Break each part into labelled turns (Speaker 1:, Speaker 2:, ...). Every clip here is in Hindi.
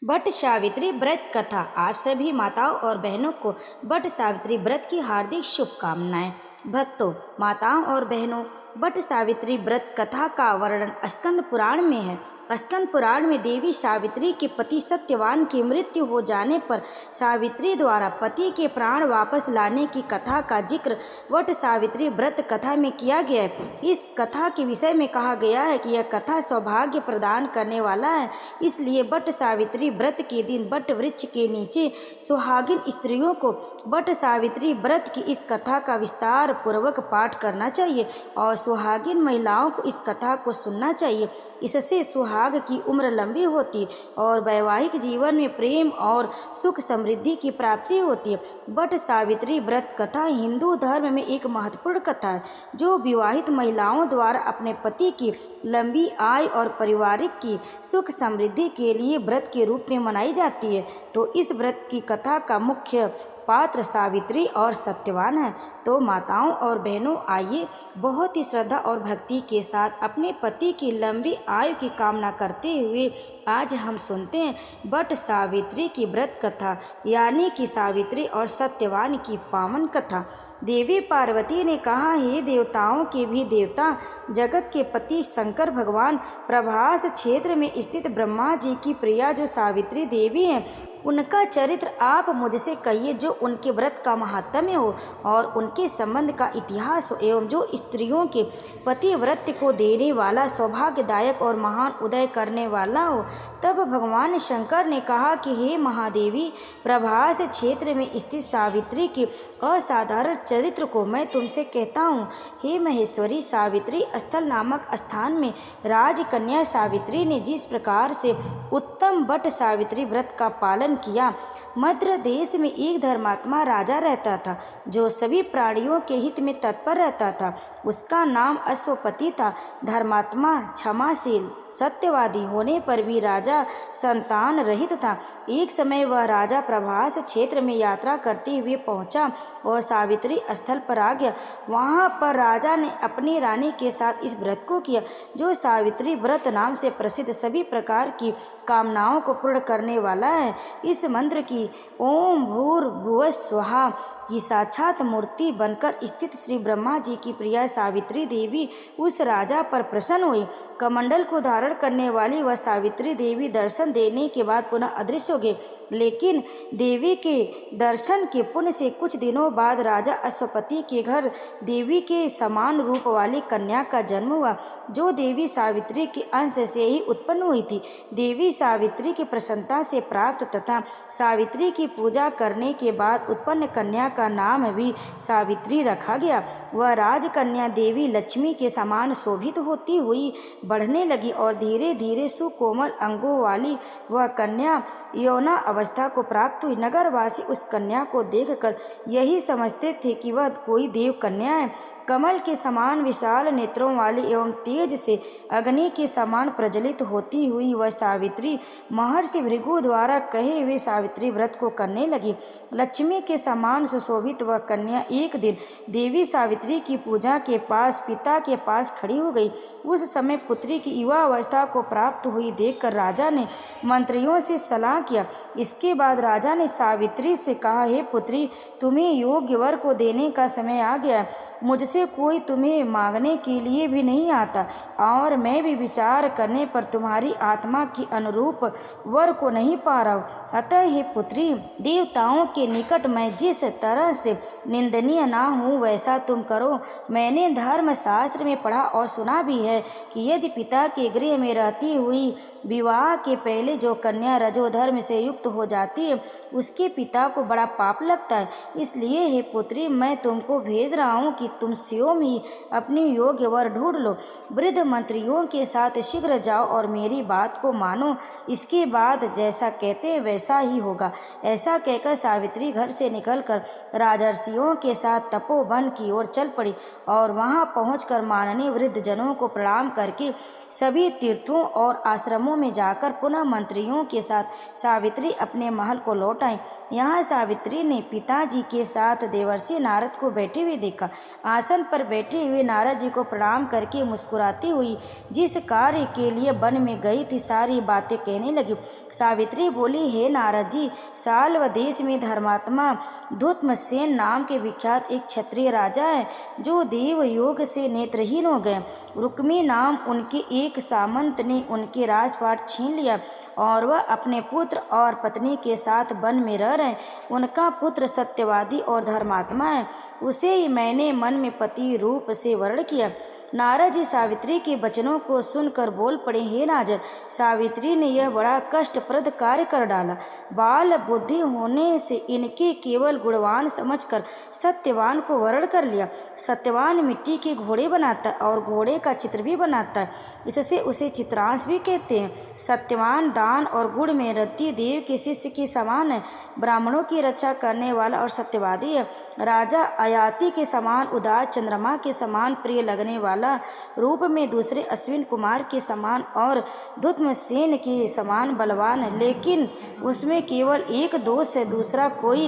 Speaker 1: वट सावित्री व्रत कथा। आज सभी माताओं और बहनों को वट सावित्री व्रत की हार्दिक शुभकामनाएं। भक्तों, माताओं और बहनों, वट सावित्री व्रत कथा का वर्णन स्कंद पुराण में है। स्कंद पुराण में देवी सावित्री के पति सत्यवान की मृत्यु हो जाने पर सावित्री द्वारा पति के प्राण वापस लाने की कथा का जिक्र वट सावित्री व्रत कथा में किया गया है। इस कथा के विषय में कहा गया है कि यह कथा सौभाग्य प्रदान करने वाला है, इसलिए वट सावित्री व्रत के दिन वट वृक्ष के नीचे सुहागिन स्त्रियों को वट सावित्री व्रत की इस कथा का विस्तार पूर्वक पाठ करना चाहिए और सुहागिन महिलाओं को इस कथा को सुनना चाहिए। इससे सुहाग की उम्र लंबी होती और वैवाहिक जीवन में प्रेम और सुख समृद्धि की प्राप्ति होती है। वट सावित्री व्रत कथा हिंदू धर्म में एक महत्वपूर्ण कथा है जो विवाहित महिलाओं द्वारा अपने पति की लंबी आयु और पारिवारिक की सुख समृद्धि के लिए व्रत के रूप में मनाई जाती है। तो इस व्रत की कथा का मुख्य पात्र सावित्री और सत्यवान है। तो माताओं और बहनों, आइए बहुत ही श्रद्धा और भक्ति के साथ अपने पति की लंबी आयु की कामना करते हुए आज हम सुनते हैं वट सावित्री की व्रत कथा, यानी कि सावित्री और सत्यवान की पावन कथा। देवी पार्वती ने कहा, हे देवताओं के भी देवता, जगत के पति शंकर भगवान प्रभास क्षेत्र में स्थित ब्रह्मा जी की प्रिया जो सावित्री देवी हैं, उनका चरित्र आप मुझसे कहिए, जो उनके व्रत का महात्म्य हो और उनके संबंध का इतिहास हो, एवं जो स्त्रियों के पतिव्रत को देने वाला, सौभाग्यदायक और महान उदय करने वाला हो। तब भगवान शंकर ने कहा कि हे महादेवी, प्रभास क्षेत्र में स्थित सावित्री के असाधारण चरित्र को मैं तुमसे कहता हूँ। हे महेश्वरी, सावित्री स्थल नामक स्थान में राजकन्या सावित्री ने जिस प्रकार से उत्तम वट सावित्री व्रत का पालन किया। मद्र देश में एक धर्मात्मा राजा रहता था जो सभी प्राणियों के हित में तत्पर रहता था। उसका नाम अश्वपति था। धर्मात्मा क्षमाशील सत्यवादी होने पर भी राजा संतान रहित था। एक समय वह राजा प्रभास क्षेत्र में यात्रा करते हुए पहुंचा और सावित्री स्थल पर आ गया। वहां पर राजा ने अपनी रानी के साथ इस व्रत को किया जो सावित्री व्रत नाम से प्रसिद्ध सभी प्रकार की कामनाओं को पूर्ण करने वाला है। इस मंत्र की ओम भूर्भुवः स्वहा की साक्षात मूर्ति बनकर स्थित श्री ब्रह्मा जी की प्रिया सावित्री देवी उस राजा पर प्रसन्न हुई। कमंडल को धारण करने वाली वह सावित्री देवी दर्शन देने के बाद पुनः अदृश्य हो गई। लेकिन देवी के दर्शन के पुण्य से कुछ दिनों बाद राजा अश्वपति के घर देवी के समान रूप वाली कन्या का जन्म हुआ, जो देवी सावित्री के अंश से ही उत्पन्न हुई थी। देवी सावित्री की प्रसन्नता से प्राप्त तथा सावित्री की पूजा करने के बाद उत्पन्न कन्या का नाम भी सावित्री रखा गया। वह राजकन्या देवी लक्ष्मी के समान शोभित होती हुई बढ़ने लगी और धीरे धीरे सुकोमल अंगों वाली वह कन्या यौना अवस्था को प्राप्त हुई। नगरवासी उस कन्या को देखकर यही समझते थे कि वह कोई देव कन्या है। कमल के समान विशाल नेत्रों वाली एवं तेज से अग्नि के समान प्रज्वलित होती हुई वह सावित्री महर्षि भृगु द्वारा कहे हुए सावित्री व्रत को करने लगी। लक्ष्मी के समान सुशोभित वह कन्या एक दिन देवी सावित्री की पूजा के पास पिता के पास खड़ी हो गई। उस समय पुत्री की युवा अवस्था को प्राप्त हुई देखकर राजा ने मंत्रियों से सलाह किया। इसके बाद राजा ने सावित्री से कहा, हे पुत्री, तुम्हें योग्य वर को देने का समय आ गया। मुझसे कोई तुम्हें मांगने के लिए भी नहीं आता और मैं भी विचार करने पर तुम्हारी आत्मा की अनुरूप वर को नहीं पा रहा हूँ। अतः हे पुत्री, देवताओं के निकट मैं जिस तरह से निंदनीय ना हूँ वैसा तुम करो। मैंने धर्मशास्त्र में पढ़ा और सुना भी है कि यदि पिता के गृह में रहती हुई विवाह के पहले जो कन्या रजोधर्म से युक्त हो जाती है उसके पिता को बड़ा पाप लगता है। इसलिए हे पुत्री, मैं तुमको भेज रहा हूँ कि तुम स्वयं ही अपनी योग्य वर ढूंढ लो। वृद्ध मंत्रियों के साथ शीघ्र जाओ और मेरी बात को मानो। इसके बाद जैसा कहते हैं वैसा ही होगा। ऐसा कहकर सावित्री घर से निकलकर राजर्षियों के साथ तपोवन की ओर चल पड़ी और वहां पहुंचकर माननीय वृद्ध जनों को प्रणाम करके सभी तीर्थों और आश्रमों में जाकर पुनः मंत्रियों के साथ सावित्री अपने महल को लौट आई। यहाँ सावित्री ने पिताजी के साथ देवर्षि नारद को बैठे हुए देखा। आसन पर बैठे हुए नारद जी को प्रणाम करके मुस्कुराती हुई जिस कार्य के लिए वन में गई थी सारी बातें कहने लगी। सावित्री बोली, हे नारद जी, साल्व देश में धर्मात्मा धूम्रसेन नाम के विख्यात एक क्षत्रिय राजा है जो देव योग से नेत्रहीन हो गए। रुक्मी नाम उनके एक सामंत ने उनके राजपाट छीन लिया और वह अपने पुत्र और पत्नी के साथ वन में रह रहे। उनका पुत्र सत्यवादी और धर्मात्मा है, उसे ही मैंने मन में पति रूप से वर्ण किया। नारद जी सावित्री के वचनों को सुनकर बोल पड़े, हे राजन, सावित्री ने यह बड़ा कष्टप्रद कार्य कर डाला। बाल बुद्धि होने से इनके केवल गुणवान समझकर सत्यवान को वर्ण कर लिया। सत्यवान मिट्टी के घोड़े बनाता है और घोड़े का चित्र भी बनाता है, इससे उसे चित्रांश भी कहते हैं। सत्यवान दान और गुण में रति देव के शिष्य के समान है, ब्राह्मणों की रक्षा करने वाला और सत्यवादी है। राजा अयाति के समान उदार, चंद्रमा के समान प्रिय लगने वाला, रूप में दूसरे अश्विन कुमार के समान और धूम्रसेन के समान बलवान है, लेकिन उसमें केवल एक दोष है, दूसरा कोई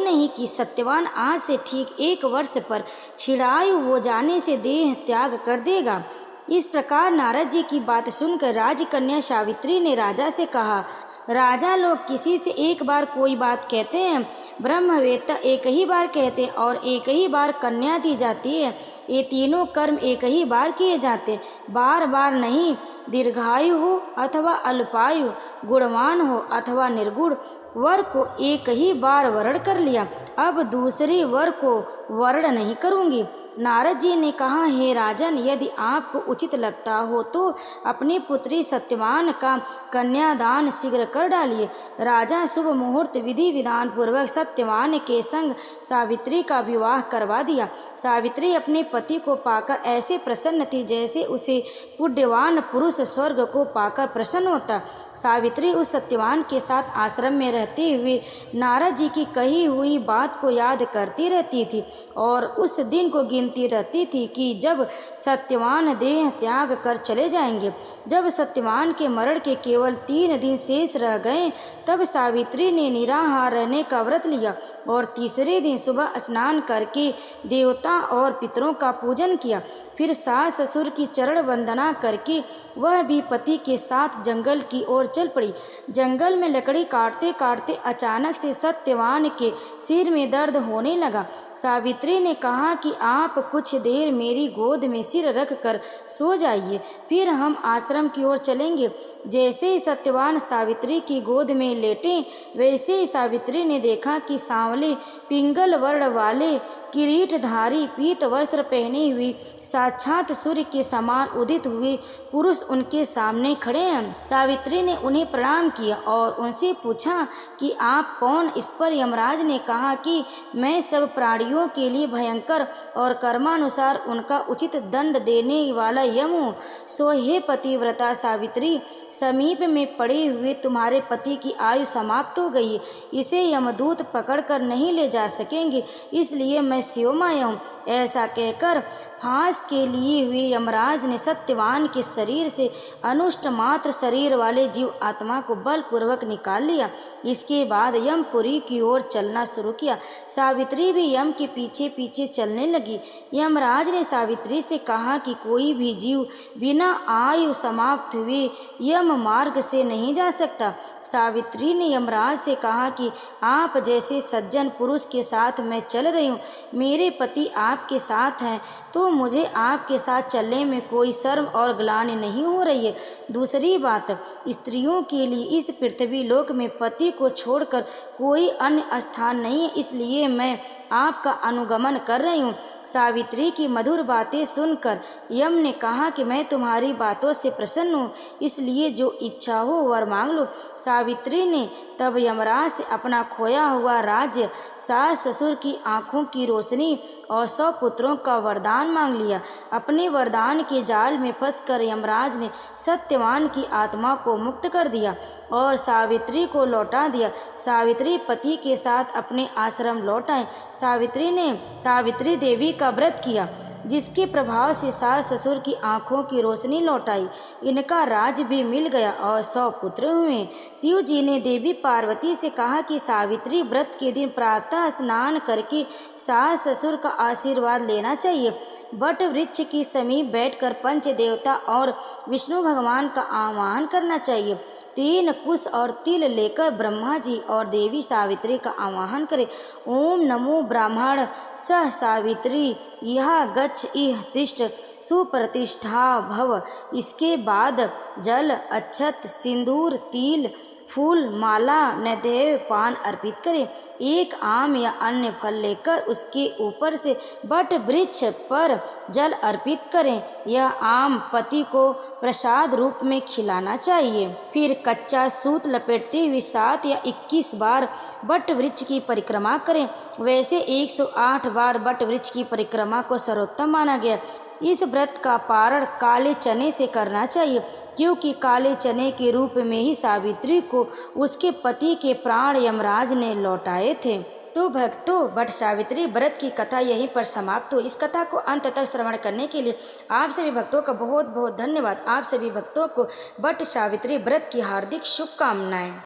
Speaker 1: नहीं कि सत्यवान आज से ठीक 1 वर्ष पर छिड़ायु हो जाने से देह त्याग कर देगा। इस प्रकार नारद जी की बात सुनकर राजकन्या सावित्री ने राजा से कहा, राजा लोग किसी से एक बार कोई बात कहते हैं, ब्रह्मवेत्ता एक ही बार कहते हैं और एक ही बार कन्या दी जाती है। ये तीनों कर्म एक ही बार किए जाते, बार बार नहीं। दीर्घायु हो अथवा अल्पायु, गुणवान हो अथवा निर्गुण, वर को एक ही बार वर्ण कर लिया, अब दूसरे वर को वर्ण नहीं करूँगी। नारद जी ने कहा, हे राजन, यदि आपको उचित लगता हो तो अपनी पुत्री सत्यवान का कन्यादान शीघ्र कर डालिए। राजा शुभ मुहूर्त विधि विधान पूर्वक सत्यवान के संग सावित्री का विवाह करवा दिया। सावित्री अपने पति को पाकर ऐसे प्रसन्न थी जैसे उसे पुण्यवान पुरुष स्वर्ग को पाकर प्रसन्न होता। सावित्री उस सत्यवान के साथ आश्रम में रहते हुए नारद जी की कही हुई बात को याद करती रहती थी और उस दिन को गिनती रहती थी कि जब सत्यवान देह त्याग कर चले जाएंगे। जब सत्यवान के मरण के केवल 3 दिन शेष रह गए तब सावित्री ने निराहार रहने का व्रत लिया और तीसरे दिन सुबह स्नान करके देवता और पितरों का पूजन किया। फिर सास ससुर की चरण वंदना करके वह भी पति के साथ जंगल की ओर चल पड़ी। जंगल में लकड़ी काटते काटते अचानक से सत्यवान के सिर में दर्द होने लगा। सावित्री ने कहा कि आप कुछ देर मेरी गोद में सिर रख कर सो जाइए, फिर हम आश्रम की ओर चलेंगे। जैसे ही सत्यवान सावित्री की गोद में लेटे वैसे ही सावित्री ने देखा कि सांवले पिंगल वर्ण वाले किरीटधारी पीत वस्त्र पहने हुए साक्षात सूर्य के समान उदित हुए पुरुष उनके सामने खड़े हैं। सावित्री ने उन्हें प्रणाम किया और उनसे पूछा कि आप कौन। इस पर यमराज ने कहा कि मैं सब प्राणियों के लिए भयंकर और कर्मानुसार उनका उचित दंड देने वाला यम हूँ। सो हे पतिव्रता सावित्री, समीप में पड़े हुए तुम्हारे पति की आयु समाप्त हो गई है, इसे यमदूत पकड़कर नहीं ले जा सकेंगे, इसलिए मैं स्योमय हूँ। ऐसा कहकर फांस के लिए हुए यमराज ने सत्यवान के शरीर से अनुष्ट मात्र शरीर वाले जीव आत्मा को बलपूर्वक निकाल लिया। इसके बाद यमपुरी की ओर चलना शुरू किया। सावित्री भी यम के पीछे पीछे चलने लगी। यमराज ने सावित्री से कहा कि कोई भी जीव बिना आयु समाप्त हुए यम मार्ग से नहीं जा सकता। सावित्री ने यमराज से कहा कि आप जैसे सज्जन पुरुष के साथ मैं चल रही हूँ, मेरे पति आपके साथ हैं तो मुझे आपके साथ चलने में कोई शर्म और ग्लानि नहीं हो रही है। दूसरी बात, स्त्रियों के लिए इस पृथ्वी लोक में पति को छोड़कर कोई अन्य स्थान नहीं है, इसलिए मैं आपका अनुगमन कर रही हूँ। सावित्री की मधुर बातें सुनकर यम ने कहा कि मैं तुम्हारी बातों से प्रसन्न हूँ, इसलिए जो इच्छा हो वर मांग लो। सावित्री ने तब यमराज से अपना खोया हुआ राज्य, सास ससुर की आंखों की रोशनी और 100 पुत्रों का वरदान मांग लिया। अपने वरदान के जाल में फंसकर यमराज ने सत्यवान की आत्मा को मुक्त कर दिया और सावित्री को लौटा दिया। सावित्री पति के साथ अपने आश्रम लौट आए। सावित्री ने सावित्री देवी का व्रत किया। जिसके प्रभाव से सास ससुर की आंखों की रोशनी लौट आई। इनका राज भी मिल गया और 100 पुत्र हुए। शिव जी ने देवी पार्वती से कहा कि सावित्री व्रत के दिन प्रातः स्नान करके सास ससुर का आशीर्वाद लेना चाहिए। वट वृक्ष के समीप बैठकर पंच देवता और विष्णु भगवान का आह्वान करना चाहिए। 3 कुश और तिल लेकर ब्रह्मा जी और देवी सावित्री का आह्वान करें। ओम नमो ब्राह्मण सह सावित्री यह गच्छ इह तिष्ठ सुप्रतिष्ठा भव। इसके बाद जल अक्षत सिंदूर तिल फूल माला नैवेद्य पान अर्पित करें। एक आम या अन्य फल लेकर उसके ऊपर से वट वृक्ष पर जल अर्पित करें। यह आम पति को प्रसाद रूप में खिलाना चाहिए। फिर कच्चा सूत लपेटते हुए 7 या 21 बार वट वृक्ष की परिक्रमा करें। वैसे 108 बार वट वृक्ष की परिक्रमा को सर्वोत्तम माना गया। इस व्रत का पारण काले चने से करना चाहिए, क्योंकि काले चने के रूप में ही सावित्री को उसके पति के प्राण यमराज ने लौटाए थे। तो भक्तों, वट सावित्री व्रत की कथा यहीं पर समाप्त हो। इस कथा को अंत तक श्रवण करने के लिए आप सभी भक्तों का बहुत बहुत धन्यवाद। आप सभी भक्तों को वट सावित्री व्रत की हार्दिक शुभकामनाएं।